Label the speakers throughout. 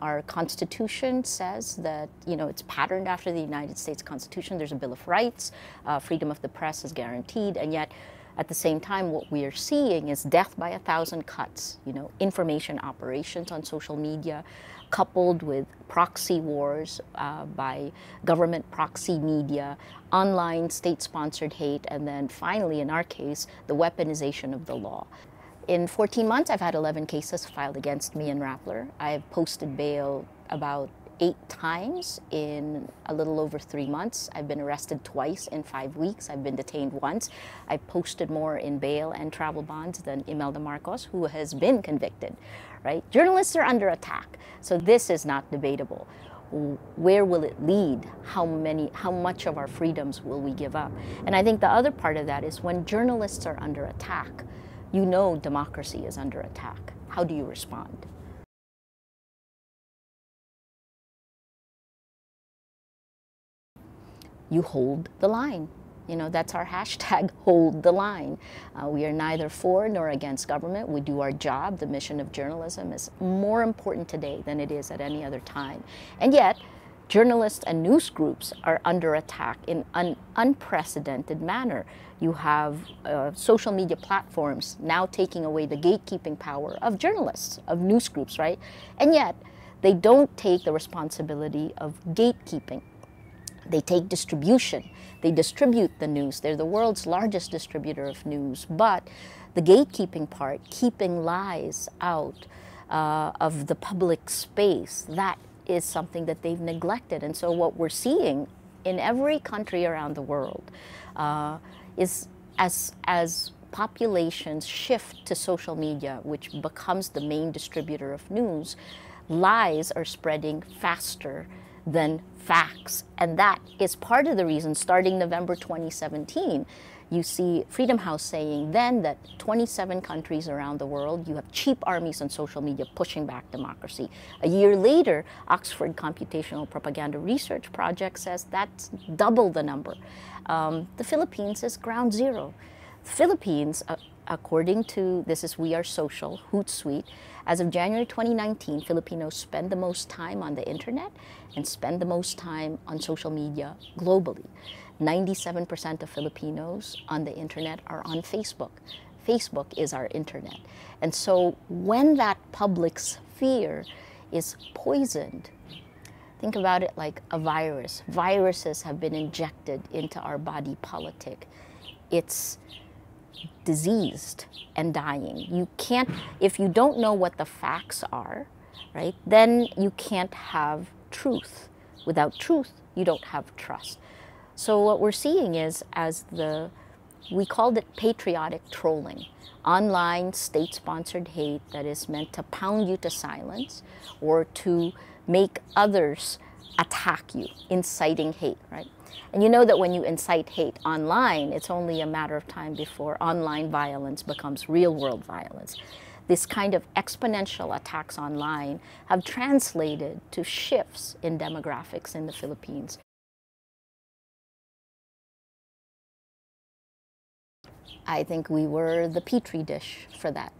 Speaker 1: Our Constitution says that, it's patterned after the United States Constitution. There's a Bill of Rights, freedom of the press is guaranteed, and yet at the same time, what we are seeing is death by 1,000 cuts, information operations on social media, coupled with proxy wars by government proxy media, online state-sponsored hate, and then finally, in our case, the weaponization of the law. In 14 months, I've had 11 cases filed against me and Rappler. I've posted bail about 8 times in a little over 3 months. I've been arrested twice in 5 weeks. I've been detained once. I've posted more in bail and travel bonds than Imelda Marcos, who has been convicted, right? Journalists are under attack, so this is not debatable. Where will it lead? How much of our freedoms will we give up? And I think the other part of that is when journalists are under attack, democracy is under attack. How do you respond? You hold the line. That's our hashtag, hold the line. We are neither for nor against government. We do our job. The mission of journalism is more important today than it is at any other time. And yet, journalists and news groups are under attack in an unprecedented manner. You have social media platforms now taking away the gatekeeping power of journalists, of news groups, right? And yet, they don't take the responsibility of gatekeeping. They take distribution. They distribute the news. They're the world's largest distributor of news. But the gatekeeping part, keeping lies out of the public space, that is something that they've neglected. And so what we're seeing in every country around the world is as populations shift to social media, which becomes the main distributor of news, lies are spreading faster than facts. And that is part of the reason, starting November 2017, you see Freedom House saying then that 27 countries around the world, you have cheap armies on social media pushing back democracy. A year later, Oxford Computational Propaganda Research Project says that's double the number. The Philippines is ground zero. The Philippines, according to, this is We Are Social, Hootsuite, as of January 2019, Filipinos spend the most time on the internet and spend the most time on social media globally. 97% of Filipinos on the internet are on Facebook. Facebook is our internet. And so when that public sphere is poisoned, think about it like a virus. Viruses have been injected into our body politic. It's diseased and dying. You can't, if you don't know what the facts are, right, then you can't have truth. Without truth, you don't have trust. So what we're seeing is, we called it patriotic trolling, online state-sponsored hate that is meant to pound you to silence or to make others attack you, inciting hate, right? And you know that when you incite hate online, it's only a matter of time before online violence becomes real-world violence. This kind of exponential attacks online have translated to shifts in demographics in the Philippines. I think we were the petri dish for that.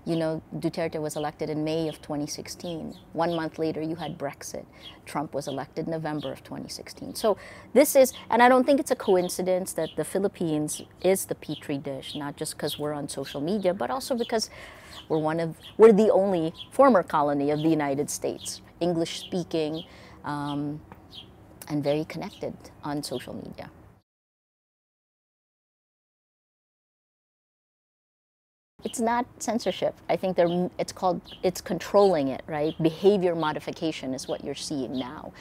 Speaker 1: Duterte was elected in May of 2016. 1 month later, you had Brexit. Trump was elected November of 2016. So this is, and I don't think it's a coincidence that the Philippines is the petri dish, not just because we're on social media, but also because we're the only former colony of the United States, English speaking, and very connected on social media. It's not censorship. I think it's controlling it, right? Behavior modification is what you're seeing now.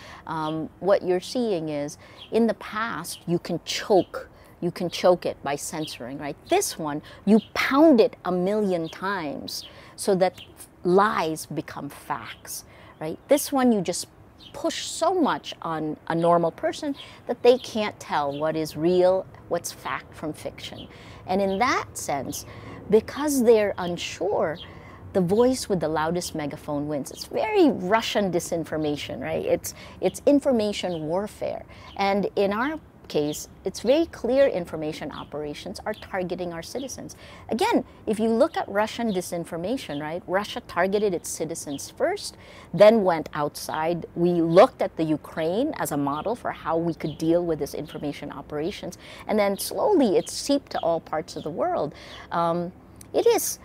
Speaker 1: What you're seeing is, in the past, you can choke it by censoring, right? This one, you pound it 1,000,000 times so that lies become facts, right? This one, you just push so much on a normal person that they can't tell what is real, what's fact from fiction. And in that sense, because they're unsure, the voice with the loudest megaphone wins. It's very Russian disinformation, right? It's information warfare. And in our case, it's very clear information operations are targeting our citizens. Again, if you look at Russian disinformation, right? Russia targeted its citizens first, then went outside. We looked at the Ukraine as a model for how we could deal with this information operations, and then slowly it seeped to all parts of the world. It is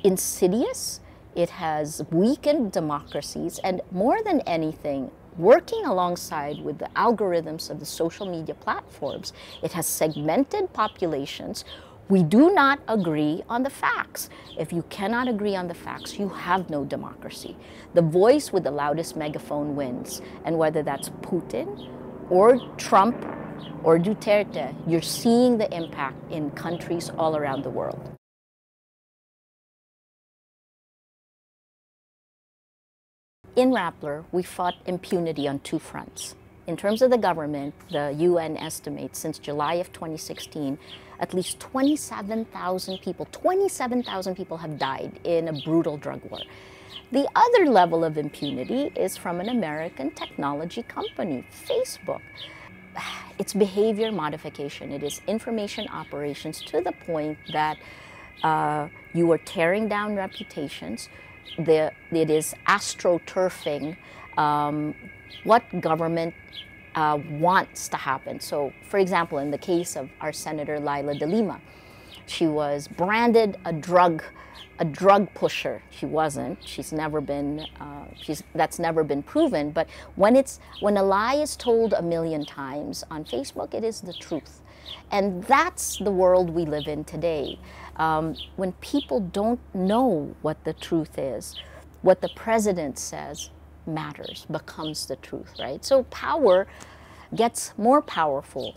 Speaker 1: insidious. It has weakened democracies, and more than anything, working alongside with the algorithms of the social media platforms, it has segmented populations. We do not agree on the facts. If you cannot agree on the facts, you have no democracy. The voice with the loudest megaphone wins. And whether that's Putin or Trump or Duterte, you're seeing the impact in countries all around the world. In Rappler, we fought impunity on two fronts. In terms of the government, the UN estimates since July of 2016, at least 27,000 people have died in a brutal drug war. The other level of impunity is from an American technology company, Facebook. It's behavior modification. It is information operations to the point that you are tearing down reputations. It is astroturfing what government wants to happen. So, for example, in the case of our Senator Laila De Lima, she was branded a drug pusher. She wasn't. She's never been. That's never been proven. But when a lie is told a million times on Facebook, it is the truth, and that's the world we live in today. When people don't know what the truth is, what the president says matters, becomes the truth, right? So power gets more powerful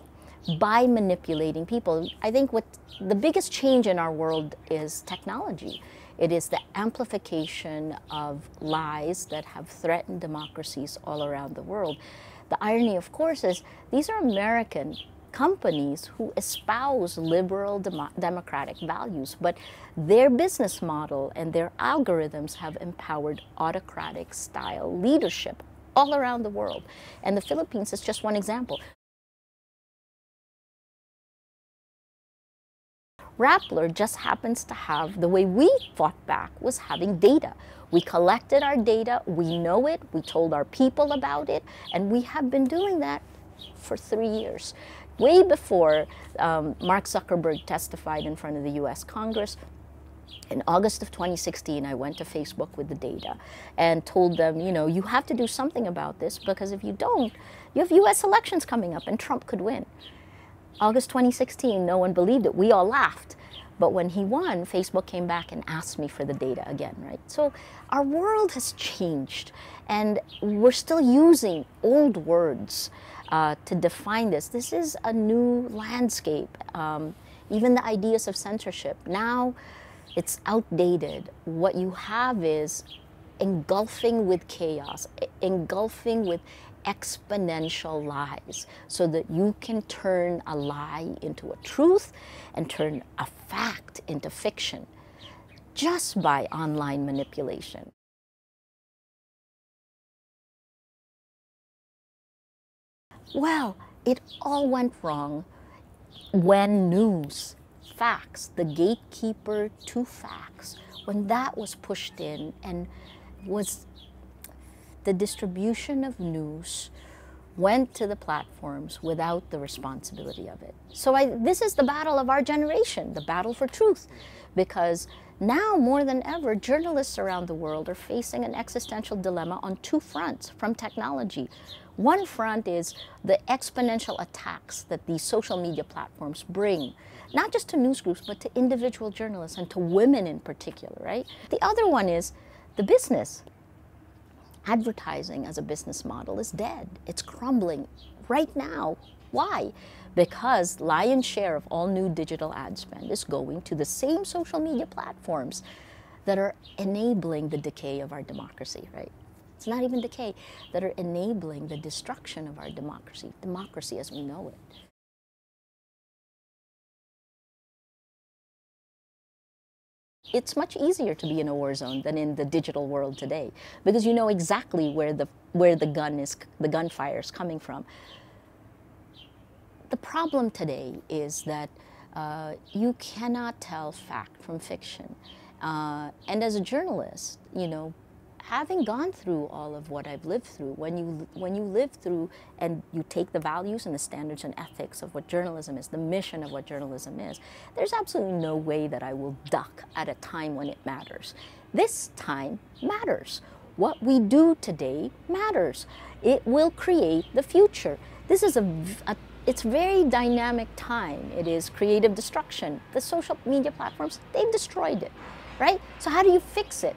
Speaker 1: by manipulating people. I think what the biggest change in our world is technology. It is the amplification of lies that have threatened democracies all around the world. The irony, of course, is these are American companies who espouse liberal democratic values, but their business model and their algorithms have empowered autocratic style leadership all around the world. And the Philippines is just one example. Rappler just happens to have, the way we fought back was having data. We collected our data, we know it, we told our people about it, and we have been doing that for 3 years. Way before Mark Zuckerberg testified in front of the US Congress, in August of 2016, I went to Facebook with the data and told them, you have to do something about this, because if you don't, you have US elections coming up and Trump could win. August 2016, no one believed it. We all laughed. But when he won, Facebook came back and asked me for the data again, right? So our world has changed, and we're still using old words to define this. This is a new landscape. Even the ideas of censorship, now it's outdated. What you have is engulfing with chaos, engulfing with exponential lies, so that you can turn a lie into a truth and turn a fact into fiction just by online manipulation. Well, it all went wrong when news, facts, the gatekeeper to facts, when that was pushed in and was the distribution of news went to the platforms without the responsibility of it. So this is the battle of our generation, the battle for truth, because now more than ever, journalists around the world are facing an existential dilemma on two fronts from technology. One front is the exponential attacks that these social media platforms bring, not just to news groups, but to individual journalists and to women in particular, right? The other one is the business. Advertising as a business model is dead. It's crumbling right now. Why? Because lion's share of all new digital ad spend is going to the same social media platforms that are enabling the decay of our democracy, right? It's not even decay, that are enabling the destruction of our democracy as we know it. It's much easier to be in a war zone than in the digital world today, because you know exactly where the gunfire is coming from. the problem today is that you cannot tell fact from fiction. And as a journalist, you know, having gone through all of what I've lived through, when you live through and you take the values and the standards and ethics of what journalism is, the mission of what journalism is, there's absolutely no way that I will duck at a time when it matters. This time matters. What we do today matters. It will create the future. This is it's very dynamic time. It is creative destruction. The social media platforms, they've destroyed it, right? So how do you fix it?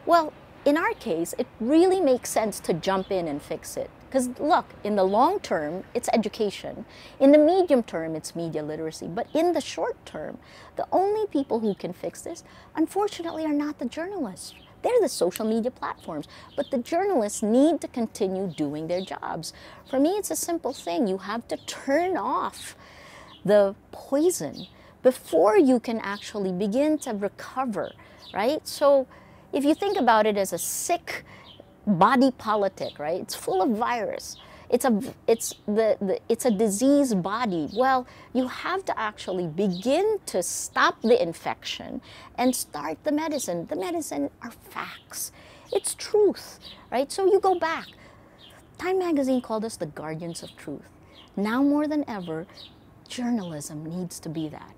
Speaker 1: Well, in our case, it really makes sense to jump in and fix it. Because look, in the long term, it's education. In the medium term, it's media literacy. But in the short term, the only people who can fix this, unfortunately, are not the journalists. They're the social media platforms. But the journalists need to continue doing their jobs. For me, it's a simple thing. You have to turn off the poison before you can actually begin to recover, right? So if you think about it as a sick body politic, right? It's full of virus. It's a diseased body. Well, you have to actually begin to stop the infection and start the medicine. The medicine are facts. It's truth, right? So you go back. Time magazine called us the guardians of truth. Now more than ever, journalism needs to be that.